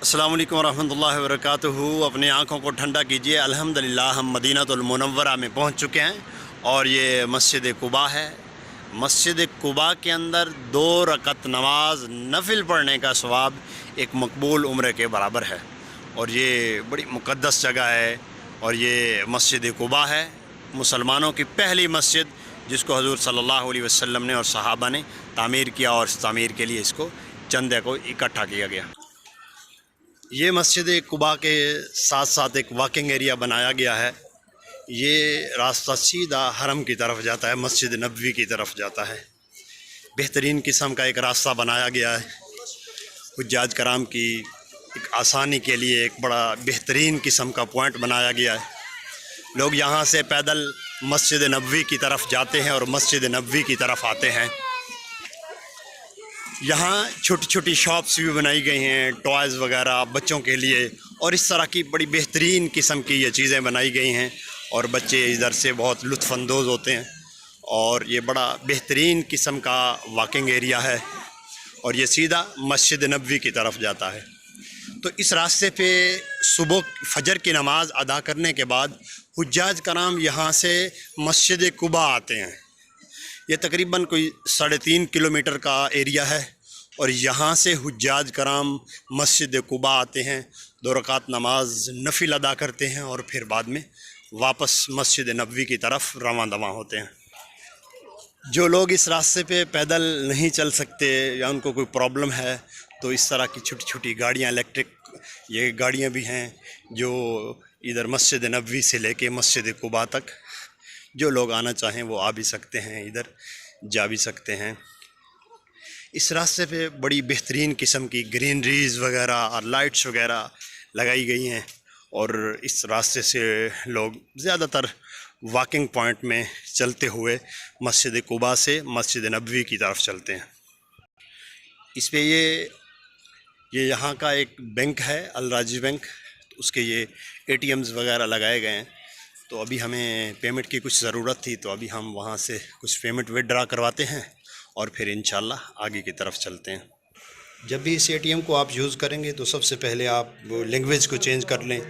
अस्सलाम वालेकुम रहमतुल्लाहि व बरकातुहू। अपनी आँखों को ठंडा कीजिए। अल्हम्दुलिल्लाह हम मदीनतुल मुनव्वरा में पहुँच चुके हैं और ये मस्जिद कुबा है। मस्जिद कुबा के अंदर 2 रकत नमाज नफिल पढ़ने का सवाब एक मकबूल उम्र के बराबर है और ये बड़ी मुक़द्दस जगह है। और ये मस्जिद कुबा है, मुसलमानों की पहली मस्जिद जिसको हज़ूर सल्लल्लाहु अलैहि वसल्लम ने और सहाबा ने तामीर किया और इस तामीर के लिए इसको चंदे को इकट्ठा किया गया। ये मस्जिद कुबा के साथ साथ एक वॉकिंग एरिया बनाया गया है। ये रास्ता सीधा हरम की तरफ जाता है, मस्जिद नबवी की तरफ जाता है। बेहतरीन किस्म का एक रास्ता बनाया गया है। हुज्जाज कराम की एक आसानी के लिए एक बड़ा बेहतरीन किस्म का पॉइंट बनाया गया है। लोग यहाँ से पैदल मस्जिद नबवी की तरफ जाते हैं और मस्जिद नबवी की तरफ आते हैं। यहाँ छोटी छोटी शॉप्स भी बनाई गई हैं, टॉयज़ वगैरह बच्चों के लिए, और इस तरह की बड़ी बेहतरीन किस्म की ये चीज़ें बनाई गई हैं और बच्चे इधर से बहुत लुत्फ़अंदोज़ होते हैं। और ये बड़ा बेहतरीन किस्म का वॉकिंग एरिया है और ये सीधा मस्जिद नबवी की तरफ जाता है। तो इस रास्ते पे सुबह फजर की नमाज़ अदा करने के बाद हुज्जाज कराम यहाँ से मस्जिद कुबा आते हैं। ये तकरीबन कोई 3.5 किलोमीटर का एरिया है और यहाँ से हुज्जाज कराम मस्जिद कुबा आते हैं, 2 रकात नमाज नफिल अदा करते हैं और फिर बाद में वापस मस्जिद नबवी की तरफ रवां दवां होते हैं। जो लोग इस रास्ते पे पैदल नहीं चल सकते या उनको कोई प्रॉब्लम है तो इस तरह की छोटी छोटी गाड़ियाँ, इलेक्ट्रिक ये गाड़ियाँ भी हैं जो इधर मस्जिद नबवी से लेके मस्जिद कुबा तक जो लोग आना चाहें वो आ भी सकते हैं, इधर जा भी सकते हैं। इस रास्ते पे बड़ी बेहतरीन किस्म की ग्रीनरीज वगैरह और लाइट्स वगैरह लगाई गई हैं और इस रास्ते से लोग ज़्यादातर वॉकिंग पॉइंट में चलते हुए मस्जिद कुबा से मस्जिद नबवी की तरफ चलते हैं। इस पे ये यहाँ का एक बैंक है, अल राजी बैंक, तो उसके ये ATMs वगैरह लगाए गए हैं। तो अभी हमें पेमेंट की कुछ ज़रूरत थी तो अभी हम वहाँ से कुछ पेमेंट विथड्रा करवाते हैं और फिर इंशाल्लाह आगे की तरफ चलते हैं। जब भी इस ATM को आप यूज़ करेंगे तो सबसे पहले आप लैंग्वेज को चेंज कर लें।